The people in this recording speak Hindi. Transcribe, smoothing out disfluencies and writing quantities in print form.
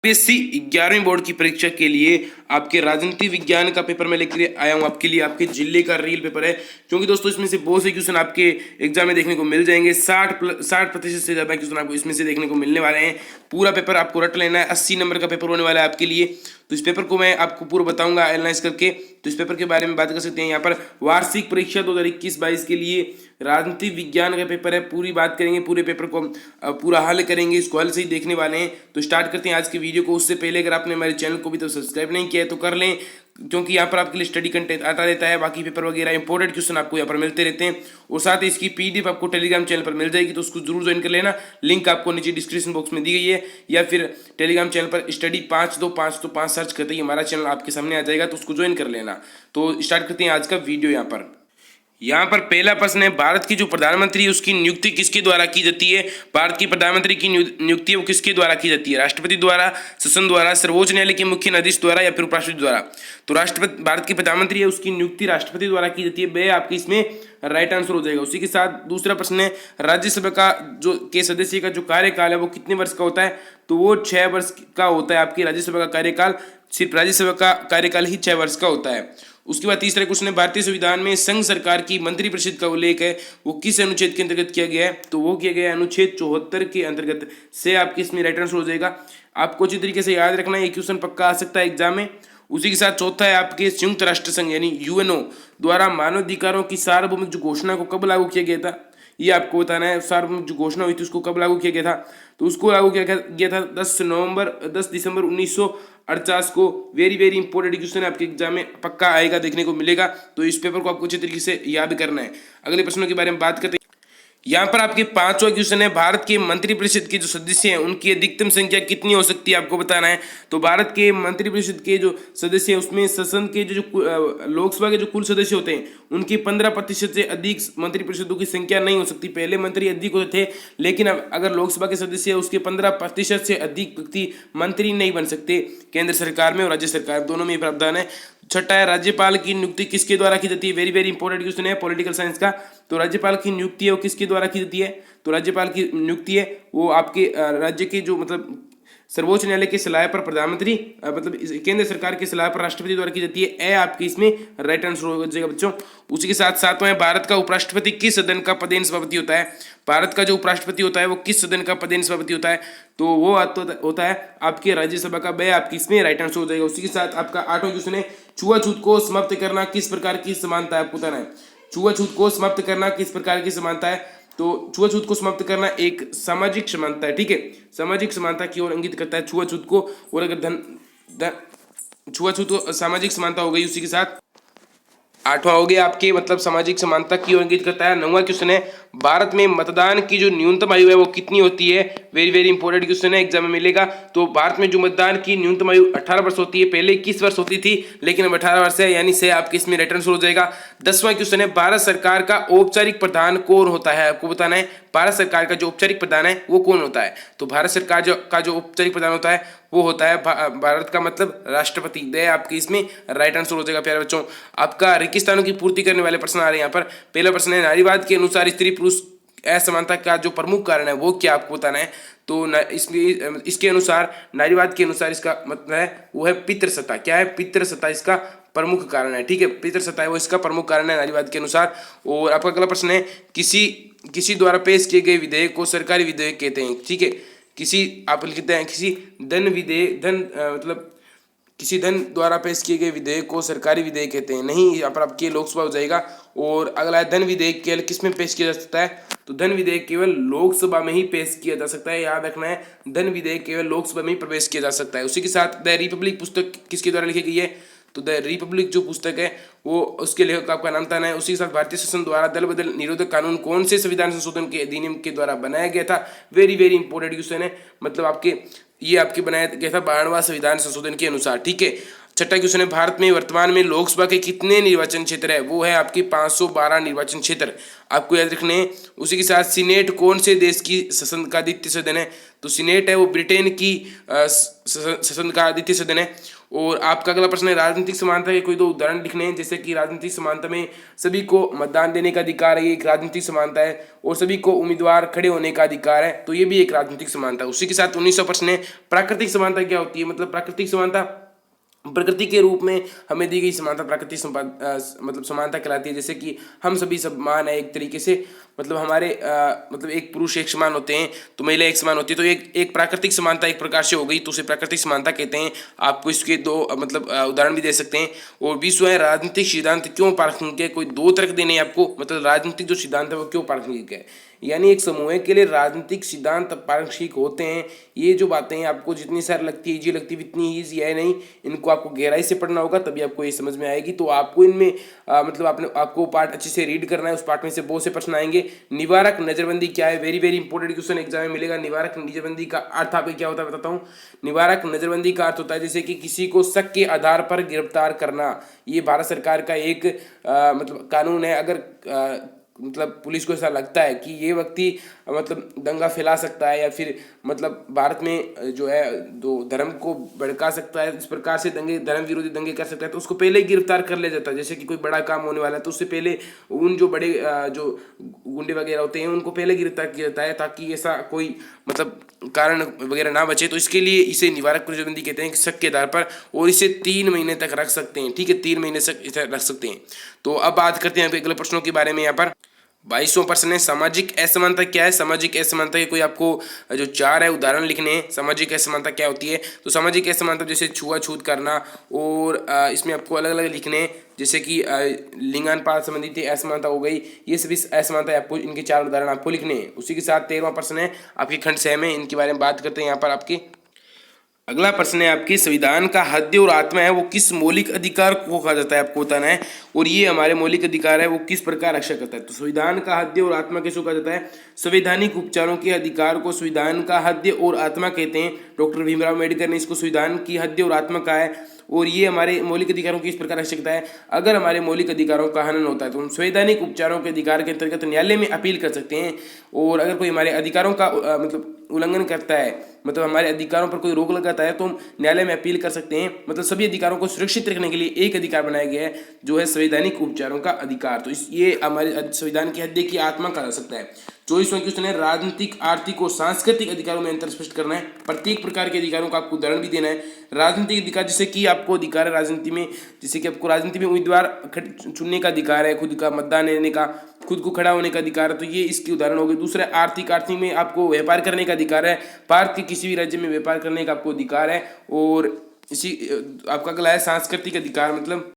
यूपीएससी 11वीं बोर्ड की परीक्षा के लिए आपके राजनीति विज्ञान का पेपर मैं लेकर आया हूं आपके लिए। आपके जिले का रियल पेपर है, क्योंकि दोस्तों इसमें से बहुत से क्वेश्चन आपके एग्जाम में देखने को मिल जाएंगे। 60% से ज़्यादा क्वेश्चन आपको इसमें से देखने को मिलने वाले हैं। पूरा पेपर आपको रट लेना है। 80 नंबर का पेपर होने वाला है आपके लिए। तो इस पेपर को मैं आपको पूरा बताऊंगा एनालाइज करके। तो इस पेपर के बारे में बात कर सकते हैं। यहाँ पर वार्षिक परीक्षा 2021-22 के लिए राजनीति विज्ञान का पेपर है। पूरी बात करेंगे, पूरे पेपर को हम पूरा हल करेंगे, इसको हल से ही देखने वाले हैं। तो स्टार्ट करते हैं आज की वीडियो को। उससे पहले अगर आपने हमारे चैनल को भी तो सब्सक्राइब नहीं किया है तो कर लें, क्योंकि यहाँ पर आपके लिए स्टडी कंटेंट आता रहता है। बाकी पेपर वगैरह इंपॉर्टेंट क्वेश्चन आपको यहाँ पर मिलते रहते हैं। और साथ ही इसकी पीडीएफ आपको टेलीग्राम चैनल पर मिल जाएगी, तो उसको जरूर ज्वाइन कर लेना। लिंक आपको नीचे डिस्क्रिप्शन बॉक्स में दी गई है, या फिर टेलीग्राम चैनल पर स्टडी 525 सर्च करते ही हमारा चैनल आपके सामने आ जाएगा, तो उसको ज्वाइन कर लेना। तो स्टार्ट करते हैं आज का वीडियो। यहाँ पर पहला प्रश्न है, भारत की जो प्रधानमंत्री है उसकी नियुक्ति किसके द्वारा की जाती है? भारत की प्रधानमंत्री की नियुक्ति वो किसके द्वारा की जाती है? राष्ट्रपति द्वारा, शासन द्वारा, सर्वोच्च न्यायालय के मुख्य न्यायाधीश द्वारा, या फिर उपराष्ट्रपति द्वारा? तो राष्ट्रपति, भारत की प्रधानमंत्री है उसकी नियुक्ति राष्ट्रपति द्वारा की जाती है। वह आपकी इसमें राइट आंसर हो जाएगा। उसी के साथ दूसरा प्रश्न है, राज्यसभा का जो के सदस्य का जो कार्यकाल है वो कितने वर्ष का होता है? तो वो 6 वर्ष का होता है। आपकी राज्यसभा का कार्यकाल, सिर्फ राज्यसभा का कार्यकाल ही 6 वर्ष का होता है। उसके बाद तीसरा क्वेश्चन है, भारतीय संविधान में संघ सरकार की मंत्रिपरिषद का उल्लेख है, वो किस अनुच्छेद के अंतर्गत किया गया है? तो वो किया गया है अनुच्छेद 74 के अंतर्गत से। आपकी इसमें राइट आंसर हो जाएगा। आपको अच्छी तरीके से याद रखना है, ये क्वेश्चन पक्का आ सकता है एग्जाम में। उसी के साथ चौथा है, आपके संयुक्त राष्ट्र संघ यानी यूएनओ द्वारा मानवाधिकारों की सार्वभौमिक जो घोषणा को कब लागू किया गया था? ये आपको बताना है। सार्वभौमिक जो घोषणा हुई थी उसको कब लागू किया गया था? तो उसको लागू किया गया था 10 दिसंबर 1948 को। वेरी इंपॉर्टेंट क्वेश्चन है, आपके एग्जाम में पक्का आएगा, देखने को मिलेगा। तो इस पेपर को आपको अच्छे तरीके से याद करना है। अगले प्रश्नों के बारे में बात करते हैं। यहाँ पर आपके 5वां क्वेश्चन है, भारत के मंत्रिपरिषद के जो सदस्य हैं उनकी अधिकतम संख्या कितनी हो सकती है? आपको बताना है। तो भारत के मंत्रिपरिषद के जो सदस्य हैं उसमें संसद के जो लोकसभा के जो कुल सदस्य होते हैं उनकी 15% से अधिक मंत्रिपरिषदों की संख्या नहीं हो सकती। पहले मंत्री अधिक होते थे, लेकिन अब अगर लोकसभा के सदस्य है उसके 15% से अधिक व्यक्ति मंत्री नहीं बन सकते। केंद्र सरकार में और राज्य सरकार दोनों में प्रावधान है। छठा है, राज्यपाल की नियुक्ति किसके द्वारा की जाती है? वेरी इंपॉर्टेंट क्वेश्चन है पॉलिटिकल साइंस का। तो राज्यपाल की नियुक्ति है वो किसके द्वारा की जाती है? तो राज्यपाल की नियुक्ति है वो आपके राज्य के जो मतलब सर्वोच्च न्यायालय की सलाह पर प्रधानमंत्री मतलब केंद्र सरकार की सलाह पर राष्ट्रपति द्वारा की जाती है। ए आपकी इसमें राइट आंसर हो जाएगा बच्चों। उसी के साथ सातवां है, भारत का उपराष्ट्रपति किस सदन का पदेन सभापति होता है? भारत का जो उपराष्ट्रपति होता है वो किस सदन का पदेन सभापति होता है? तो वो होता है आपके राज्यसभा का। वह आपकी इसमें राइट आंसर हो जाएगा। उसी के साथ आपका 8वां क्वेश्चन है, छुआछूत को समाप्त करना किस प्रकार की समानता है? आपको बताना है। छुआछूत को समाप्त करना किस प्रकार की समानता है? तो छुआछूत को समाप्त करना एक सामाजिक समानता है। ठीक है, सामाजिक समानता की ओर इंगित करता है छुआछूत को। और अगर छुआछूत सामाजिक समानता हो गई। उसी के साथ 8वां हो गया आपके मतलब सामाजिक समानता की ओर इंगित करता है। 9वां क्वेश्चन है, भारत में मतदान की जो न्यूनतम आयु है वो कितनी होती है? वेरी इंपॉर्टेंट क्वेश्चन है, एग्जाम में मिलेगा। तो भारत में जो मतदान की न्यूनतम आयु 18 वर्ष होती है। पहले 21 वर्ष होती थी, लेकिन अब 18 वर्ष है, यानी से आपके इसमें रिटर्न हो जाएगा। 10वां क्वेश्चन है, भारत सरकार का औपचारिक प्रधान कौन होता है? आपको बताना है। भारत सरकार का जो औपचारिक प्रधान है वो कौन होता है? तो भारत सरकार का जो औपचारिक प्रधान होता है वो होता है भारत का मतलब राष्ट्रपति। दे आपके इसमें राइट आंसर हो जाएगा। प्यारे बच्चों, आपका रिक्तिस्थानों की पूर्ति करने वाले प्रश्न आ रहे हैं यहाँ पर। पहला प्रश्न है, नारीवाद के अनुसार स्त्री पुरुष असमानता का जो प्रमुख कारण है वो क्या? आपको बताना है। तो इसके अनुसार, नारीवाद के अनुसार इसका मतलब है वो है पितृसत्ता। क्या है? पितृसत्ता इसका प्रमुख कारण है। ठीक है, पितृसत्ता है वो इसका प्रमुख कारण है नारीवाद के अनुसार। और आपका अगला प्रश्न है, किसी द्वारा पेश किए गए विधेयक को सरकारी विधेयक कहते हैं। ठीक है, आप लिखते हैं किसी किसी धन द्वारा पेश किए गए विधेयक को सरकारी विधेयक कहते हैं। नहीं, यहाँ पर आपके लोकसभा हो जाएगा। और अगला है, धन विधेयक केवल किस में पेश किया जा सकता है? तो धन विधेयक केवल लोकसभा में ही पेश किया जा सकता है। याद रखना है, धन विधेयक केवल लोकसभा में ही प्रवेश किया जा सकता है। उसी के साथ द रिपब्लिक पुस्तक किसके द्वारा लिखी गई है? तो द रिपब्लिक जो पुस्तक है वो उसके लेखक आपका नाम था है। उसी के साथ भारतीय शासन द्वारा दल बदल निरोधक कानून कौन से संविधान संशोधन के अधिनियम के द्वारा बनाया गया था? वेरी इंपॉर्टेंट क्वेश्चन है, मतलब आपके ये आपके बनाया गया था 92वां संविधान संशोधन के अनुसार। ठीक है, छठा क्वेश्चन है, भारत में वर्तमान में लोकसभा के कितने निर्वाचन क्षेत्र है? वो है आपके 512 निर्वाचन क्षेत्र, आपको याद रखने हैं। उसी के साथ सीनेट कौन से देश की संसदीय सदन है? तो सीनेट है वो ब्रिटेन की संसदीय सदन है। और आपका अगला प्रश्न है, राजनीतिक समानता के कोई दो उदाहरण लिखने हैं। जैसे कि राजनीतिक समानता में सभी को मतदान देने का अधिकार है, ये एक राजनीतिक समानता है, और सभी को उम्मीदवार खड़े होने का अधिकार है, तो ये भी एक राजनीतिक समानता है। उसी के साथ 19वां प्रश्न है, प्राकृतिक समानता क्या होती है? मतलब प्राकृतिक समानता प्रकृति के रूप में हमें दी गई समानता प्राकृतिक मतलब समानता कहलाती है। जैसे कि हम सभी समान है एक तरीके से, मतलब हमारे मतलब एक पुरुष एक समान होते हैं तो महिला एक समान होती है, तो एक प्राकृतिक समानता एक प्रकार से हो गई, तो उसे प्राकृतिक समानता कहते हैं। आपको इसके दो मतलब उदाहरण भी दे सकते हैं। और 20वां है, राजनीतिक सिद्धांत क्यों प्रासंगिक है? कोई दो तर्क देने हैं आपको, मतलब राजनीतिक जो सिद्धांत है वो क्यों प्रासंगिक है, यानी एक समूह के लिए राजनीतिक सिद्धांत प्रासंगिक होते हैं। ये जो बातें आपको जितनी सारी लगती है ईजी लगती है, इतनी ईजी है नहीं, इनको आपको गहराई से पढ़ना होगा तभी आपको ये समझ में आएगी। तो आपको इनमें मतलब आपको पार्ट अच्छे से रीड करना है, उस पार्ट में से बहुत से प्रश्न आएंगे। निवारक नजरबंदी क्या है? Very very important question exam में मिलेगा। निवारक नजरबंदी का अर्थ आपको क्या होता है बताता हूँ। निवारक नजरबंदी का अर्थ होता है जैसे कि किसी को शक के आधार पर गिरफ्तार करना। ये भारत सरकार का एक मतलब कानून है। अगर मतलब पुलिस को ऐसा लगता है कि ये व्यक्ति मतलब दंगा फैला सकता है या फिर मतलब भारत में जो है दो धर्म को भड़का सकता है, इस प्रकार से दंगे धर्म विरोधी दंगे कर सकता है, तो उसको पहले ही गिरफ्तार कर लिया जाता है। जैसे कि कोई बड़ा काम होने वाला है तो उससे पहले उन जो बड़े जो गुंडे वगैरह होते हैं उनको पहले गिरफ्तार किया जाता है, ताकि ऐसा कोई मतलब कारण वगैरह ना बचे। तो इसके लिए इसे निवारक नजरबंदी कहते हैं, शक के आधार पर, और इसे 3 महीने तक रख सकते हैं। ठीक है, 3 महीने तक इसे रख सकते हैं। तो अब बात करते हैं अगले प्रश्नों के बारे में। यहाँ पर 22वां प्रश्न है, सामाजिक असमानता क्या है? सामाजिक असमानता के कोई आपको जो 4 है उदाहरण लिखने हैं। सामाजिक असमानता क्या होती है? तो सामाजिक असमानता जैसे छुआछूत करना, और इसमें आपको अलग अलग लिखने हैं, जैसे कि लिंगानुपात संबंधित असमानता हो गई। ये सभी असमानता आपको इनके 4 उदाहरण आपको लिखने हैं। उसी के साथ 13वां प्रश्न है आपके खंड 6 में, इनके बारे में बात करते हैं। यहाँ पर आपके अगला प्रश्न है आपकी, संविधान का हृदय और आत्मा है वो किस मौलिक अधिकार को कहा जाता है? आपको बताना है। और ये हमारे मौलिक अधिकार है वो किस प्रकार रक्षा करता है? तो संविधान का हृदय और आत्मा किसको कहा जाता है? संवैधानिक उपचारों के अधिकार को संविधान का हृदय और आत्मा कहते हैं। डॉक्टर भीमराव अम्बेडकर ने इसको संविधान की हृदय और आत्मा कहा है। और ये हमारे मौलिक अधिकारों की इस प्रकार रक्षा करता है, अगर हमारे मौलिक अधिकारों का हनन होता है तो हम संवैधानिक उपचारों के अधिकार के अंतर्गत न्यायालय में अपील कर सकते हैं। और अगर कोई हमारे अधिकारों का मतलब उल्लंघन करता है, मतलब हमारे अधिकारों पर कोई रोक लगाता है, तो हम न्यायालय में अपील कर सकते हैं। मतलब सभी अधिकारों को सुरक्षित रखने के लिए एक अधिकार बनाया गया है जो है संवैधानिक उपचारों का अधिकार। तो ये हमारे संविधान के हृदय की आत्मा कहा जा सकता है। 24वां क्वेश्चन है, राजनीतिक, आर्थिक और सांस्कृतिक अधिकारों में अंतर स्पष्ट करना है। प्रत्येक प्रकार के अधिकारों का आपको उदाहरण भी देना है। राजनीतिक अधिकार जैसे कि आपको अधिकार है राजनीति में, जैसे कि आपको राजनीति में उम्मीदवार चुनने का अधिकार है, खुद का मतदान देने का, खुद को खड़ा होने का अधिकार है, तो ये इसके उदाहरण हो गए। दूसरा आर्थिक, आर्थिक में आपको व्यापार करने का अधिकार है, भारत के किसी भी राज्य में व्यापार करने का आपको अधिकार है। और इसी आपका अगला है सांस्कृतिक अधिकार, मतलब